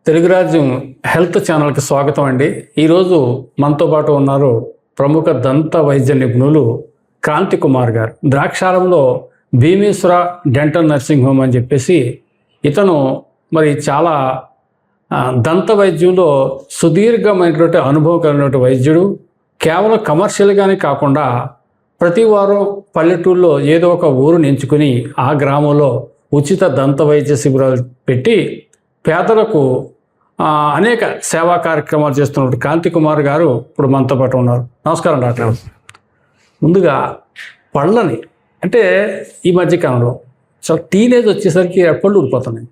తెలుగు రాజ్యం హెల్త్ ఛానల్కి స్వాగతం అండి. ఈరోజు మనతో పాటు ఉన్నారు ప్రముఖ దంత వైద్య నిపుణులు క్రాంతి కుమార్ గారు. ద్రాక్షారంలో భీమేశ్వర డెంటల్ నర్సింగ్ హోమ్ అని చెప్పేసి ఇతను మరి చాలా దంత వైద్యంలో సుదీర్ఘమైనటువంటి అనుభవం కలిగినటువంటి వైద్యుడు. కేవలం కమర్షియల్గానే కాకుండా ప్రతి వారం పల్లెటూరులో ఏదో ఒక ఊరుని ఎంచుకుని ఆ గ్రామంలో ఉచిత దంత వైద్య శిబిరాలు పెట్టి పేదలకు అనేక సేవా కార్యక్రమాలు చేస్తున్నటువంటి క్రాంతి కుమార్ గారు ఇప్పుడు మనతో పాటు ఉన్నారు. నమస్కారం డాక్టర్. ముందుగా పళ్ళని అంటే ఈ మధ్యకాలంలో చాలా టీనేజ్ వచ్చేసరికి పళ్ళు ఊడిపోతున్నాయి.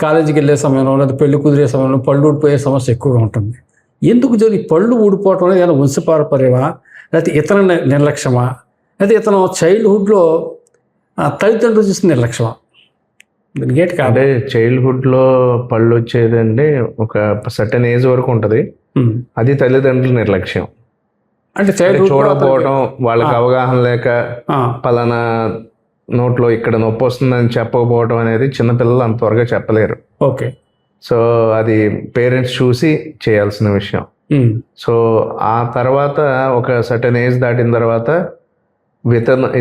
కాలేజీకి వెళ్ళే సమయంలో లేదా పెళ్లి కుదిరే సమయంలో పళ్ళు ఊడిపోయే సమస్య ఎక్కువగా ఉంటుంది. ఎందుకు జరిగి పళ్ళు ఊడిపోవటం అనేది ఏమైనా వంశపారపర్యమా, లేకపోతే ఇతర నిర్లక్ష్యమా, లేకపోతే ఇతను చైల్డ్హుడ్లో తల్లిదండ్రులు చూసిన నిర్లక్ష్యమా? అంటే చైల్డ్హుడ్లో పళ్ళు వచ్చేదండి ఒక సర్టన్ ఏజ్ వరకు ఉంటుంది. అది తల్లిదండ్రుల నిర్లక్ష్యం. అంటే చూడకపోవడం, వాళ్ళకి అవగాహన లేక పలానా నోట్లో ఇక్కడ నొప్పి వస్తుందని చెప్పకపోవడం అనేది చిన్నపిల్లలు అంత త్వరగా చెప్పలేరు. ఓకే. సో అది పేరెంట్స్ చూసి చేయాల్సిన విషయం. సో ఆ తర్వాత ఒక సర్టన్ ఏజ్ దాటిన తర్వాత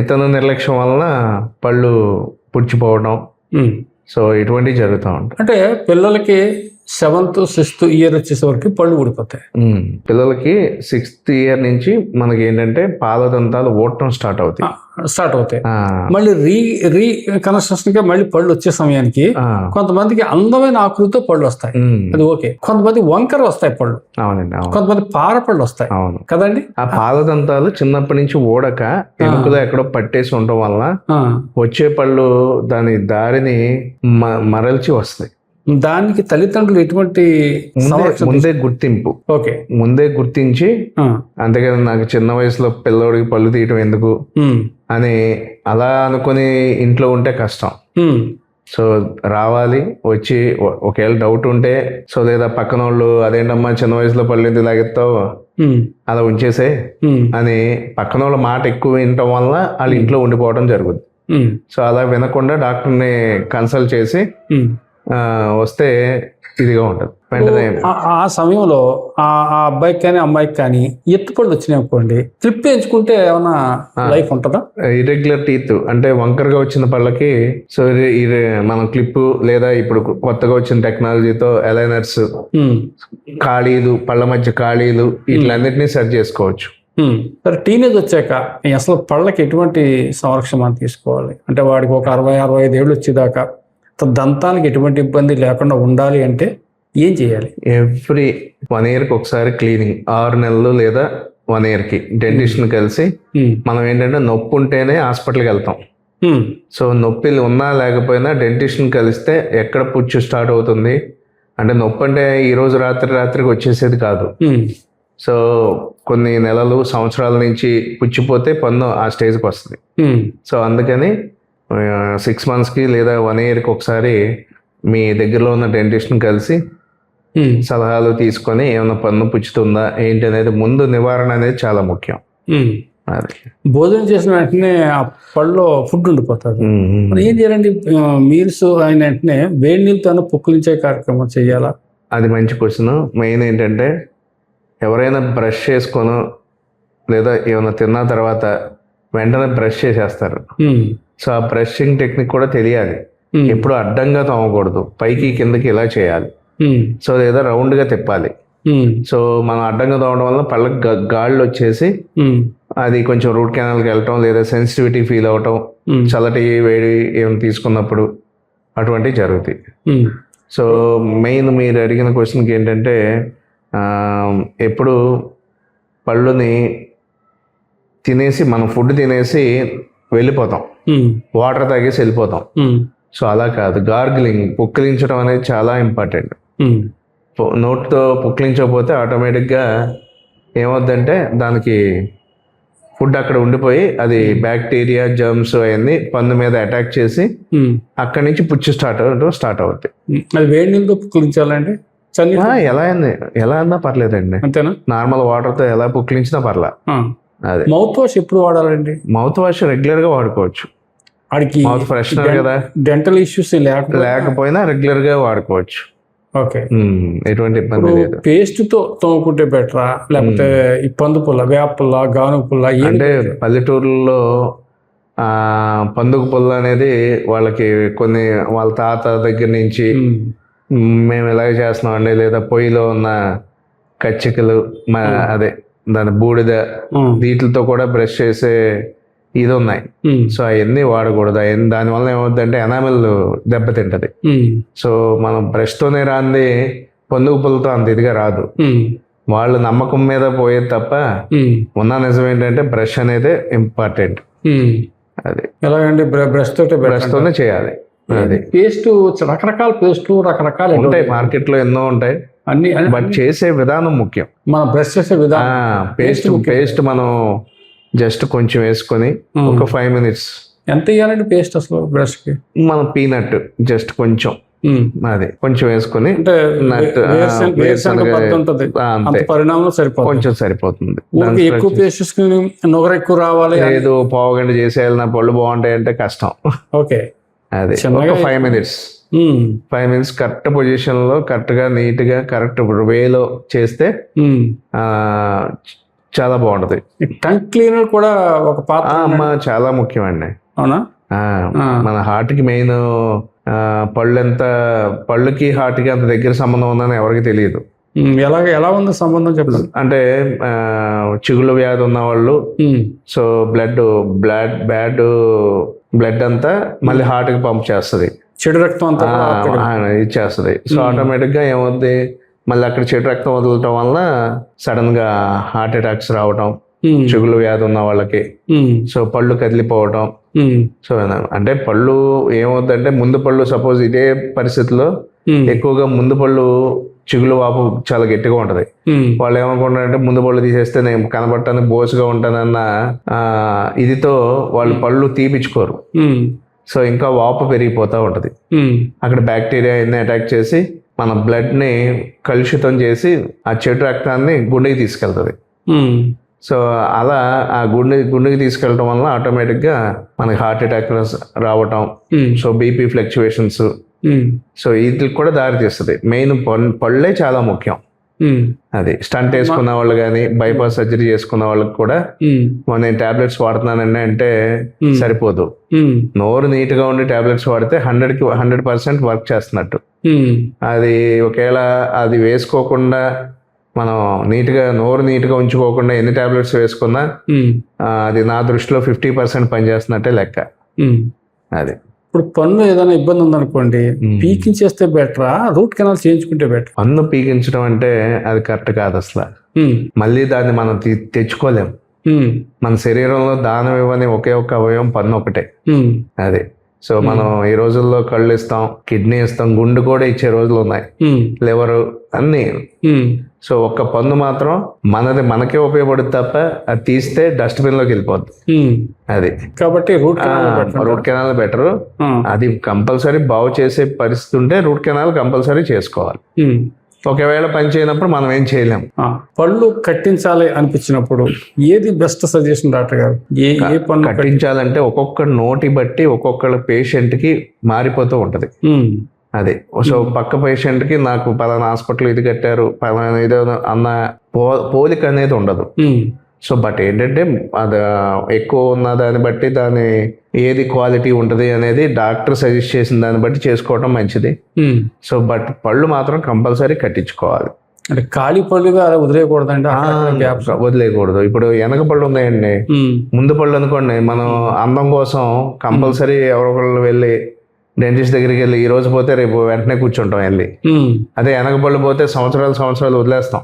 ఇతను నిర్లక్ష్యం వలన పళ్ళు పుచ్చిపోవడం, సో ఇటువంటివి జరుగుతూ ఉంటాయి. అంటే పిల్లలకి 7th 6th ఇయర్ వచ్చేసే వరకు పళ్ళు ఊడిపోతాయి. పిల్లలకి 6th ఇయర్ నుంచి మనకి ఏంటంటే పాలదంతాలు ఓడటం స్టార్ట్ అవుతాయి. మళ్ళీ రీ కన్స్ట్రక్షన్ గా మళ్ళీ పళ్ళు వచ్చే సమయానికి కొంతమందికి అందమైన ఆకృతితో పళ్ళు వస్తాయి, అది ఓకే. కొంతమంది వంకర వస్తాయి పళ్ళు. అవునండి. కొంతమంది పార పళ్ళు వస్తాయి. అవును కదండి. ఆ పాలదంతాలు చిన్నప్పటి నుంచి ఊడక ఎముకలో ఎక్కడో పట్టేసి ఉండటం వల్ల వచ్చే పళ్ళు దాని దారిని మరల్చి వస్తాయి. దానికి తల్లిదండ్రులు ఎటువంటి ముందే గుర్తింపు, ఓకే, ముందే గుర్తించి అంతేకాదు నాకు చిన్న వయసులో పిల్లోడికి పళ్ళు తీయటం ఎందుకు అని అలా అనుకుని ఇంట్లో ఉంటే కష్టం. సో రావాలి, వచ్చి ఒకవేళ డౌట్ ఉంటే సో లేదా పక్కన వాళ్ళు అదేంటమ్మా చిన్న వయసులో పళ్ళు ఎందుకు లాగెత్తావు అలా ఉంచేసే అని పక్కన వాళ్ళ మాట ఎక్కువ వినటం వల్ల వాళ్ళు ఇంట్లో ఉండిపోవడం జరుగుతుంది. సో అలా వినకుండా డాక్టర్ని కన్సల్ట్ చేసి వస్తే ఇదిగా ఉంటుంది. వెంటనే ఆ సమయంలో ఆ అబ్బాయికి కానీ అమ్మాయికి కానీ ఎత్తుపళ్ళు వచ్చినాయి అనుకోండి, క్లిప్ ఎంచుకుంటే ఏమైనా లైఫ్ ఉంటుందా? ఇర్రెగ్యులర్ టీత్ అంటే వంకరగా వచ్చిన పళ్ళకి సో మనం క్లిప్ లేదా ఇప్పుడు కొత్తగా వచ్చిన టెక్నాలజీతో అలైనర్స్, ఖాళీలు, పళ్ళ మధ్య ఖాళీలు వీటిలన్నిటినీ సరి చేసుకోవచ్చు. సరే, టీనేజ్ వచ్చాక అసలు పళ్ళకి ఎటువంటి సంరక్షణ తీసుకోవాలి? అంటే వాడికి ఒక 60-65 ఏళ్ళు వచ్చేదాకా దంతానికి ఎటువంటి ఇబ్బంది లేకుండా ఉండాలి అంటే ఏం చేయాలి? ఎవ్రీ 1 ఇయర్కి ఒకసారి క్లీనింగ్, 6 నెలలు లేదా 1 ఇయర్కి డెంటిస్ట్ని కలిసి మనం ఏంటంటే నొప్పి ఉంటేనే హాస్పిటల్కి వెళ్తాం. సో నొప్పి ఉన్నా లేకపోయినా డెంటిస్ట్ని కలిస్తే ఎక్కడ పుచ్చు స్టార్ట్ అవుతుంది అంటే నొప్పి అంటే ఈరోజు రాత్రికి వచ్చేసేది కాదు. సో కొన్ని నెలలు, సంవత్సరాల నుంచి పుచ్చిపోతే పన్ను ఆ స్టేజ్కి వస్తుంది. సో అందుకని 6 monthsకి లేదా 1 ఇయర్కి ఒకసారి మీ దగ్గరలో ఉన్న డెంటిస్ట్ని కలిసి సలహాలు తీసుకొని ఏమైనా పన్ను పుచ్చుతుందా ఏంటి అనేది ముందు నివారణ అనేది చాలా ముఖ్యం. అది భోజనం చేసిన వెంటనే ఆ పళ్ళలో ఫుడ్ ఉండిపోతుంది. ఏం చేయాలండి? మీల్స్ అయిన వెంటనే వేడి నీళ్ళతో పుక్కిలించే కార్యక్రమం చేయాలా? అది మంచి క్వశ్చన్. మెయిన్ ఏంటంటే ఎవరైనా బ్రష్ చేసుకోను లేదా ఏమైనా తిన్న తర్వాత వెంటనే బ్రష్ చేసేస్తారు. సో ఆ బ్రషింగ్ టెక్నిక్ కూడా తెలియాలి. ఎప్పుడు అడ్డంగా తోమకూడదు, పైకి కిందకి ఇలా చేయాలి. సో లేదా రౌండ్గా తిప్పాలి. సో మనం అడ్డంగా తోమడం వల్ల పళ్ళకి గాళ్ళు వచ్చేసి అది కొంచెం రూట్ కెనాల్కి వెళ్ళటం లేదా సెన్సిటివిటీ ఫీల్ అవటం, చల్లటి వేడి ఏమైనా తీసుకున్నప్పుడు అటువంటివి జరుగుతాయి. సో మెయిన్ మీరు అడిగిన క్వశ్చన్కి ఏంటంటే ఎప్పుడు పళ్ళుని తినేసి మనం ఫుడ్ తినేసి వెళ్ళిపోతాం, వాటర్ తాగేసి వెళ్ళిపోతాం. సో అలా కాదు, గార్గిలింగ్, పుక్కిలించడం అనేది చాలా ఇంపార్టెంట్. నోట్తో పుక్కిలించకపోతే ఆటోమేటిక్గా ఏమవుద్దంటే దానికి ఫుడ్ అక్కడ ఉండిపోయి అది బ్యాక్టీరియా, జర్మ్స్ అవన్నీ పన్ను మీద అటాక్ చేసి అక్కడి నుంచి పుచ్చు స్టార్ట్ అవుతాయి. అది వేడి నీళ్ళతో పుక్కిలించాలండి? ఎలా అన్నా పర్లేదండి, అంతేనా? నార్మల్ వాటర్తో ఎలా పుక్కిలించినా పర్లా. అదే మౌత్ వాష్ ఎప్పుడు వాడాలండి? మౌత్ వాష్ రెగ్యులర్గా వాడుకోవచ్చు. వాడికి మౌత్ ఫ్రెషనర్ కదా, డెంటల్ ఇష్యూస్ లేకపోయినా రెగ్యులర్గా వాడుకోవచ్చు. ఓకే. ఎటువంటి ఇబ్బంది లేదు. పేస్ట్ తో తోముకుంటే బెటరా లేకపోతే ఈ పందు పుల్ల, వేప పుల్ల, గానుగ పుల్ల? అంటే పల్లెటూరులో పందుకు పుల్ల అనేది వాళ్ళకి కొన్ని వాళ్ళ తాత దగ్గర నుంచి మేము ఇలాగే చేస్తున్నాం అండి, లేదా పొయ్యిలో ఉన్న కచ్చికలు అదే దాని బూడిద వీటితో కూడా బ్రష్ చేసే ఇది ఉన్నాయి. సో అవన్నీ వాడకూడదు. దానివల్ల ఏమవుతుందంటే ఎనామిల్ దెబ్బతింటది. సో మనం బ్రష్ తోనే రాంది పందుకు పుల్లతో అంత ఇదిగా రాదు. వాళ్ళు నమ్మకం మీద పోయేది తప్ప ఉన్న నిజం ఏంటంటే బ్రష్ అనేది ఇంపార్టెంట్. అది ఎలాగంటే బ్రష్ తోనే చేయాలి. అది పేస్ట్ రకరకాల పేస్ట్లు రకరకాల ఉంటాయి, మార్కెట్ లో ఎన్నో ఉంటాయి అన్ని. బట్ చేసే విధానం ముఖ్యం. మనం బ్రష్ చేసే విధానం. పేస్ట్ మనం జస్ట్ కొంచెం వేసుకొని ఒక 5 minutes. ఎంత వేయాలండి పేస్ట్ అసలు బ్రష్ కి? మనం పీనట్ జస్ట్ కొంచెం అది కొంచెం వేసుకొని పరిణామం సరిపోతుంది, కొంచెం సరిపోతుంది. ఎక్కువ పేస్ట్ వేసుకుని నొగర ఎక్కువ రావాలి లేదు, పావు గంట చేసేయాలి నా పళ్ళు బాగుంటాయి అంటే కష్టం. ఓకే. అదే 5 minutes. 5 minutes కరెక్ట్ పొజిషన్ లో కరెక్ట్ గా నీట్ గా కరెక్ట్ వేలో చేస్తే చాలా బాగుంటది. టంగ్ క్లీనర్ కూడా ఒక పాత్ర చాలా ముఖ్యం అండి. అవునా? మన హార్ట్ కి మెయిన్ పళ్ళుకి హార్ట్ కి అంత దగ్గర సంబంధం ఉందని ఎవరికి తెలియదు. ఎలా ఉంది సంబంధం చెప్పండి. అంటే చిగుళ్ళ వ్యాధి ఉన్న వాళ్ళు సో బ్యాడ్ బ్లడ్ అంతా మళ్ళీ హార్ట్ కి పంప్ చేస్తుంది, చెడు రక్తం అంతా ఇచ్చేస్తుంది. సో ఆటోమేటిక్ గా ఏమవుద్ది, మళ్ళీ అక్కడ చెడు రక్తం వదలటం వల్ల సడన్ గా హార్ట్ అటాక్స్ రావటం, చిగుళ్ళ వ్యాధి ఉన్న వాళ్ళకి. సో పళ్ళు కదిలిపోవటం. సో అంటే పళ్ళు ఏమవుతుందంటే ముందు పళ్ళు సపోజ్ ఇదే పరిస్థితిలో ఎక్కువగా ముందు పళ్ళు చిగులు వాపు చాలా గట్టిగా ఉంటది. వాళ్ళు ఏమనుకుంటారంటే ముందు పళ్ళు తీసేస్తే నేను కనబడటానికి బోసుగా ఉంటానన్న ఇదితో వాళ్ళు పళ్ళు తీపిచ్చుకోరు. సో ఇంకా వాపు పెరిగిపోతా ఉంటది. అక్కడ బ్యాక్టీరియా ఎన్ని అటాక్ చేసి మన బ్లడ్ ని కలుషితం చేసి ఆ చెడు రక్తాన్ని గుండెకి తీసుకెళ్తుంది. సో అలా ఆ గుండెకి తీసుకెళ్ళటం వల్ల ఆటోమేటిక్ గా మనకి హార్ట్ అటాక్ రావటం, సో బీపీ ఫ్లక్చువేషన్స్, సో వీటికి కూడా దారి తీస్తుంది. మెయిన్ పళ్ళే చాలా ముఖ్యం. అది స్టంట్ వేసుకున్న వాళ్ళు కానీ బైపాస్ సర్జరీ చేసుకున్న వాళ్ళకి కూడా నేను టాబ్లెట్స్ వాడుతున్నానండి అంటే సరిపోదు. నోరు నీట్ గా ఉండి టాబ్లెట్స్ వాడితే 100% వర్క్ చేస్తున్నట్టు. అది ఒకవేళ అది వేసుకోకుండా మనం నోరు నీట్ గా ఉంచుకోకుండా ఎన్ని టాబ్లెట్స్ వేసుకున్నా అది నా దృష్టిలో 50% పనిచేస్తున్నట్టే లెక్క. అది ఇప్పుడు పన్ను ఏదైనా ఇబ్బంది ఉందనుకోండి, పీకించేస్తే బెటరా రూట్ కెనాల్ చేయించుకుంటే బెటర్? పన్ను పీకించడం అంటే అది కరెక్ట్ కాదు అసలు. మళ్ళీ దాన్ని మనం తెచ్చుకోలేం. మన శరీరంలో దానం ఇవ్వని ఒకే ఒక్క అవయవం పన్ను ఒకటే. అది సో మనం ఈ రోజుల్లో కళ్ళు ఇస్తాం, కిడ్నీ ఇస్తాం, గుండు కూడా ఇచ్చే రోజులు ఉన్నాయి, లివర్ అన్ని. సో ఒక్క పన్ను మాత్రం మనకే ఉపయోగపడుతుంది తప్ప అది తీస్తే డస్ట్బిన్ లోకి వెళ్ళిపోద్ది. అది కాబట్టి రూట్ కెనాల్ బెటర్. అది కంపల్సరీ బాగు చేసే పరిస్థితి ఉంటే రూట్ కెనాల్ కంపల్సరీ చేసుకోవాలి. ఒకవేళ పని చేయనప్పుడు మనం ఏం చేయలేం. పళ్ళు కట్టించాలి అనిపించినప్పుడు ఏది బెస్ట్ సజెషన్ డాక్టర్ గారు? ఏ పన్ను కట్టించాలంటే ఒక్కొక్క నోటి బట్టి ఒక్కొక్క పేషెంట్ కి మారిపోతూ ఉంటది. అది సో పక్క పేషెంట్ కి నాకు పలానా హాస్పిటల్ ఇది కట్టారు పలానా ఇదో అన్న పోలిక అనేది ఉండదు. సో బట్ ఏంటంటే అది ఎక్కువ ఉన్న దాన్ని బట్టి దాని ఏది క్వాలిటీ ఉంటుంది అనేది డాక్టర్ సజెస్ట్ చేసిన దాన్ని బట్టి చేసుకోవడం మంచిది. సో బట్ పళ్ళు మాత్రం కంపల్సరీ కట్టించుకోవాలి. అంటే ఖాళీ పళ్ళుగా వదిలేయకూడదండి, వదిలేయకూడదు. ఇప్పుడు వెనక పళ్ళు ఉన్నాయండి, ముందు పళ్ళు అనుకోండి, మనం అందం కోసం కంపల్సరీ ఎవరొకళ్ళు వెళ్ళి డెంటిస్ట్ దగ్గరికి వెళ్ళి ఈ రోజు పోతే రేపు వెంటనే కూర్చుంటాం వెళ్ళి. అదే వెనక పళ్ళు పోతే సంవత్సరాలు వదిలేస్తాం.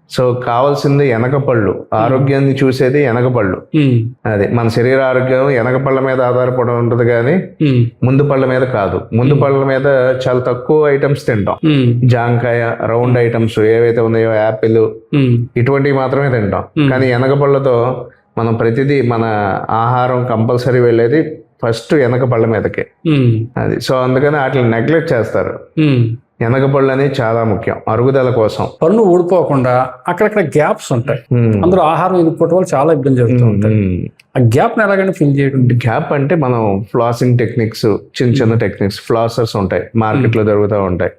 సో కావాల్సింది వెనక పళ్ళు, ఆరోగ్యాన్ని చూసేది వెనక పళ్ళు. అది మన శరీర ఆరోగ్యం వెనక పళ్ళ మీద ఆధారపడి ఉంటుంది కానీ ముందు పళ్ళ మీద కాదు. ముందు పళ్ళ మీద చాలా తక్కువ ఐటమ్స్ తింటాం, జాంకాయ, రౌండ్ ఐటమ్స్ ఏవైతే ఉన్నాయో, యాపిల్, ఇటువంటివి మాత్రమే తింటాం. కానీ వెనక పళ్ళతో మనం ప్రతిదీ మన ఆహారం కంపల్సరీ వెళ్ళేది ఫస్ట్ వెనక పళ్ళ మీదకే. అది సో అందుకని వాటిని నెగ్లెక్ట్ చేస్తారు. వెనక పళ్ళు అనేది చాలా ముఖ్యం అరుగుదల కోసం. పన్ను ఊడిపోకుండా అక్కడక్కడ గ్యాప్స్ ఉంటాయి, అందులో ఆహారం ఇరుక్కోవడం వల్ల చాలా ఇబ్బంది జరుగుతూ ఉంటాయి. ఆ గ్యాప్ ని ఎలాగైనా ఫిల్ చేయడం? గ్యాప్ అంటే మనం ఫ్లాసింగ్ టెక్నిక్స్, చిన్న టెక్నిక్స్, ఫ్లాసర్స్ ఉంటాయి, మార్కెట్ లో దొరుకుతూ ఉంటాయి.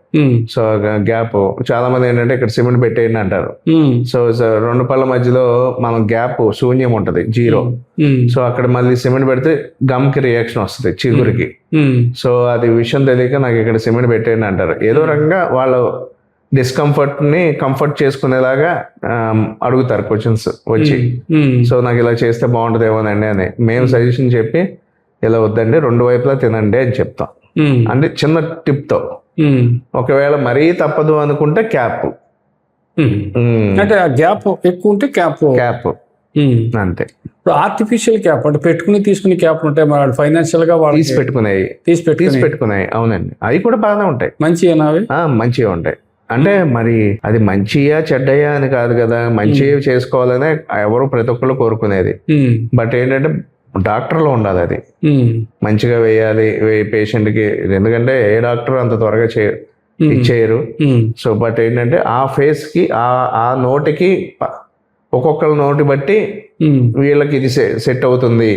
సో గ్యాప్ చాలా మంది ఏంటంటే ఇక్కడ సిమెంట్ పెట్టేయండి అంటారు. సో రెండు పళ్ళ మధ్యలో మనం గ్యాప్ శూన్యం ఉంటది, జీరో. సో అక్కడ మళ్ళీ సిమెంట్ పెడితే గమ్ కి రియాక్షన్ వస్తుంది చిగురికి. సో అది విషయం తెలియక నాకు ఇక్కడ సిమెంట్ పెట్టేయండి అంటారు. ఏదో రకంగా వాళ్ళు డిస్కంఫర్ట్ ని కంఫర్ట్ చేసుకునేలాగా అడుగుతారు క్వశ్చన్స్ వచ్చి. సో నాకు ఇలా చేస్తే బాగుంటదేమోనండి అని మేము సజెషన్ చెప్పి, ఇలా వద్దండి రెండు వైపులా తినండి అని చెప్తాం. అంటే చిన్న టిప్ తో. ఒకవేళ మరీ తప్పదు అనుకుంటే క్యాప్, అంటే ఆ గ్యాప్ ఎక్కువ ఉంటే క్యాప్ అంతే. ఇప్పుడు ఆర్టిఫిషియల్ క్యాప్ అంటే పెట్టుకుని తీసుకునే క్యాప్ ఉంటాయి, మరి ఫైనాన్షియల్ గా వాళ్ళు తీసి పెట్టుకున్నాయి. అవునండి, అవి కూడా బాగానే ఉంటాయి, మంచిగా ఉంటాయి. అంటే మరి అది మంచియా చెడ్డయా అని కాదు కదా, మంచి చేసుకోవాలనే ఎవరు ప్రతి ఒక్కళ్ళు కోరుకునేది. బట్ ఏంటంటే డాక్టర్లో ఉండాలి అది మంచిగా వేయాలి పేషెంట్కి. ఎందుకంటే ఏ డాక్టర్ అంత త్వరగా ఇచ్చేయరు. సో బట్ ఏంటంటే ఆ ఫేస్ కి ఆ నోటికి ఒక్కొక్కరి నోటి బట్టి వీళ్ళకి ఇది సెట్ అవుతుంది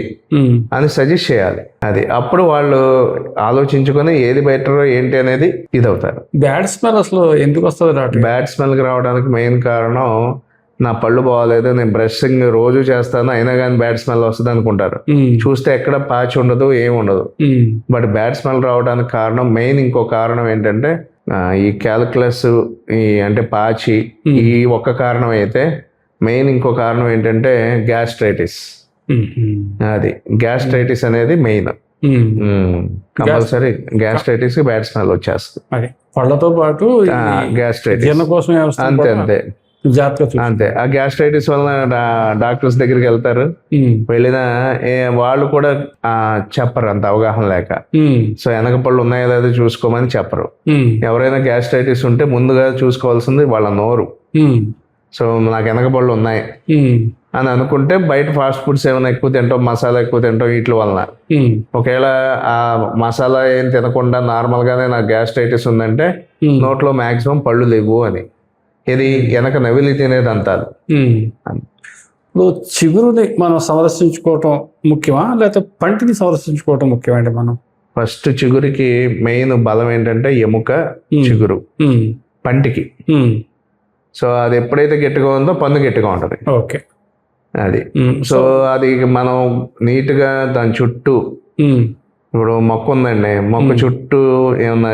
అని సజెస్ట్ చేయాలి. అది అప్పుడు వాళ్ళు ఆలోచించుకొని ఏది బెటర్ ఏంటి అనేది ఇది అవుతారు. బ్యాడ్ స్మెల్ అసలు ఎందుకు వస్తుంది? బ్యాడ్ స్మెల్ రావడానికి మెయిన్ కారణం నా పళ్ళు బాగాలేదు, నేను బ్రషింగ్ రోజు చేస్తాను అయినా కానీ బ్యాడ్ స్మెల్ వస్తుంది అనుకుంటారు. చూస్తే ఎక్కడ పాచి ఉండదు, ఏమి ఉండదు. బట్ బ్యాడ్ స్మెల్ రావడానికి కారణం మెయిన్ ఇంకో కారణం ఏంటంటే ఈ క్యాలిక్యులస్, ఈ అంటే పాచి, ఈ ఒక్క కారణం అయితే మెయిన్ ఇంకో కారణం ఏంటంటే గ్యాస్ట్రైటిస్. అది గ్యాస్ట్రైటిస్ అనేది మెయిన్. కంపల్సరీ గ్యాస్ట్రైటిస్ కి బ్యాడ్ స్మెల్ వచ్చేస్తుంది. పళ్ళతో పాటు గ్యాస్ట్రైటిస్ అంతే. అంతే. ఆ గ్యాస్ట్రైటిస్ వలన డాక్టర్స్ దగ్గరికి వెళ్తారు, వెళ్ళినా వాళ్ళు కూడా చెప్పరు అంత అవగాహన లేక. సో వెనక పళ్ళు ఉన్నాయో లేదో చూసుకోమని చెప్పరు. ఎవరైనా గ్యాస్ట్రైటిస్ ఉంటే ముందుగా చూసుకోవాల్సింది వాళ్ళ నోరు. సో నాకు వెనక పళ్ళు ఉన్నాయి అని అనుకుంటే బయట ఫాస్ట్ ఫుడ్స్ ఏమైనా ఎక్కువ తింటాం, మసాలా ఎక్కువ తింటాం, వీటి వలన. ఒకవేళ ఆ మసాలా ఏం తినకుండా నార్మల్ గానే నాకు గ్యాస్ట్రైటిస్ ఉందంటే నోట్లో మాక్సిమం పళ్ళు లేవు అని. ఇది వెనక నవిలి తినేది అంటారు. ఇప్పుడు చిగురుని మనం సంరక్షించుకోవటం ముఖ్యమా లేకపోతే పంటిని సంరక్షించుకోవటం ముఖ్యమా అండి? మనం ఫస్ట్ చిగురికి మెయిన్ బలం ఏంటంటే ఎముక, చిగురు, పంటికి. సో అది ఎప్పుడైతే గట్టిగా ఉందో పన్ను గట్టిగా ఉంటుంది. ఓకే, అది. సో అది మనం నీట్గా దాని చుట్టూ, ఇప్పుడు మొక్క ఉందండి, మొక్క చుట్టూ ఏమన్నా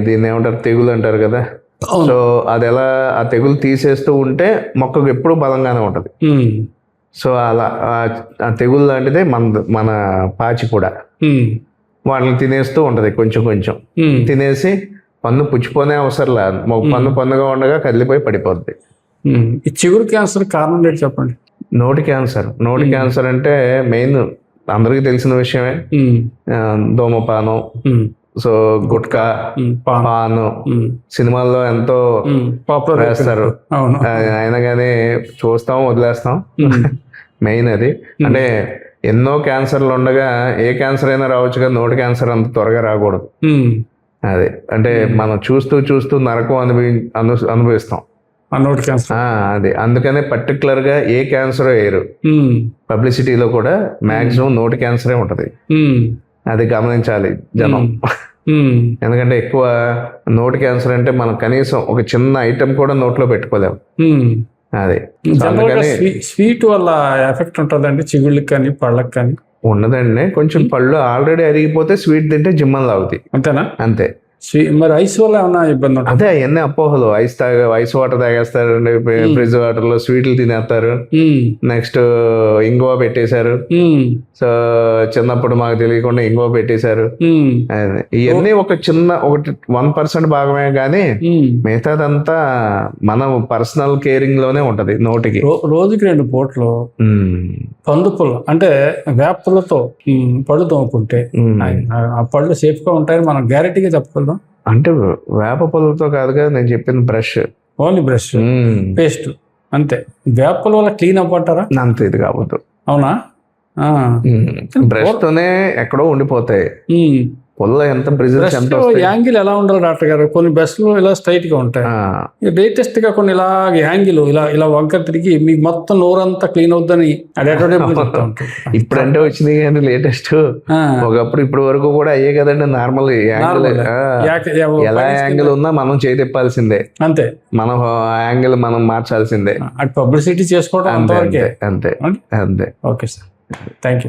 దీన్ని ఏమంటారు, తెగులు అంటారు కదా. సో అది ఎలా ఆ తెగులు తీసేస్తూ ఉంటే మొక్కకు ఎప్పుడు బలంగానే ఉంటది. సో అలా ఆ తెగులు లాంటిదే మన పాచి కూడా వాళ్ళని తినేస్తూ ఉంటది. కొంచెం కొంచెం తినేసి పన్ను పుచ్చిపోనే అవసరంలా, పన్నుగా ఉండగా కదిలిపోయి పడిపోద్ది. ఈ చిగురు క్యాన్సర్ కారణం ఏంటి చెప్పండి? నోటి క్యాన్సర్ అంటే మెయిన్ అందరికీ తెలిసిన విషయమే, ధూమపానం, సో గుట్కా, పాను సినిమాల్లో ఎంతో పాపులర్ వేస్తారు. అయినా కానీ చూస్తాం, వదిలేస్తాం. మెయిన్ అది. అంటే ఎన్నో క్యాన్సర్లు ఉండగా ఏ క్యాన్సర్ అయినా రావచ్చు కదా, నోటి క్యాన్సర్ అంత త్వరగా రాకూడదు. అది అంటే మనం చూస్తూ నరకం అనుభవిస్తాం నోటి క్యాన్సర్. అది అందుకనే పర్టికులర్ గా ఏ క్యాన్సర్ వేయరు. పబ్లిసిటీలో కూడా మాక్సిమం నోటి క్యాన్సరే ఉంటది. అది గమనించాలి జనం. ఎందుకంటే ఎక్కువ నోటి క్యాన్సర్ అంటే మనం కనీసం ఒక చిన్న ఐటమ్ కూడా నోట్లో పెట్టుకోలేము. అది స్వీట్ వల్ల ఎఫెక్ట్ ఉంటుందండి చిగుళ్ళకి కానీ పళ్ళకి కానీ? ఉండదండి, కొంచెం పళ్ళు ఆల్రెడీ అరిగిపోతే స్వీట్ తింటే జిమ్మలు తాగుతాయి. అంతేనా? అంతే. మరి ఐస్ వల్ల ఏమన్నా ఇబ్బంది ఉంటుంది? అదే అవన్నీ అపోహలు. ఐస్ వాటర్ తాగేస్తారు, ఫ్రిడ్జ్ వాటర్ లో స్వీట్లు తినేస్తారు, నెక్స్ట్ ఇంగువ పెట్టేశారు. సో చిన్నప్పుడు మాకు తెలియకుండా ఇంగువ పెట్టేశారు. ఇవన్నీ ఒక చిన్న 1% భాగమే గానీ మిగతాదంతా మనం పర్సనల్ కేరింగ్ లోనే ఉంటది. నోటికి రోజుకి 2 పూటలు పందుపులు అంటే వేపలతో పళ్ళు తోముకుంటే ఆ పళ్ళు సేఫ్ గా ఉంటాయని మనం గ్యారెంటీగా చెప్పగలం. అంటే వేప పొలతో కాదు కదా నేను చెప్పిన, బ్రష్, ఓన్లీ బ్రష్, పేస్ట్ అంతే. వేపల వల్ల క్లీన్ అవ్వటారా? అంతే. ఇది కావద్దు. అవునా? బ్రష్ తోనే ఎక్కడో ఉండిపోతాయి. పొల్ల ఎంత బ్రిజిల్స్ ఎంత వస్తాయి. యాంగిల్ ఎలా ఉండాలి డాక్టర్ గారు? కొన్ని బ్రష్లు ఇలా స్ట్రైట్ గా ఉంటాయి, లేటెస్ట్ గా కొన్ని ఇలా యాంగిల్ ఇలా ఇలా వంకర తిరిగి మీకు మొత్తం నోరంతా క్లీన్ అవుద్దని అడ్వర్టైజ్మెంట్ చెప్తా ఉంటారు. ఇప్పుడంటే వచ్చింది కానీ లేటెస్ట్, ఒకప్పుడు ఇప్పటి వరకు కూడా అయ్యే కదండి నార్మల్ యాంగిల్. ఎలా యాంగిల్ ఉన్నా మనం చేయి తిప్పాల్సిందే, అంతే. మనం యాంగిల్ మనం మార్చాల్సిందే. పబ్లిసిటీ చేసుకోవడం అంతవరకే. అంతే అంతే. Okay sir, thank you.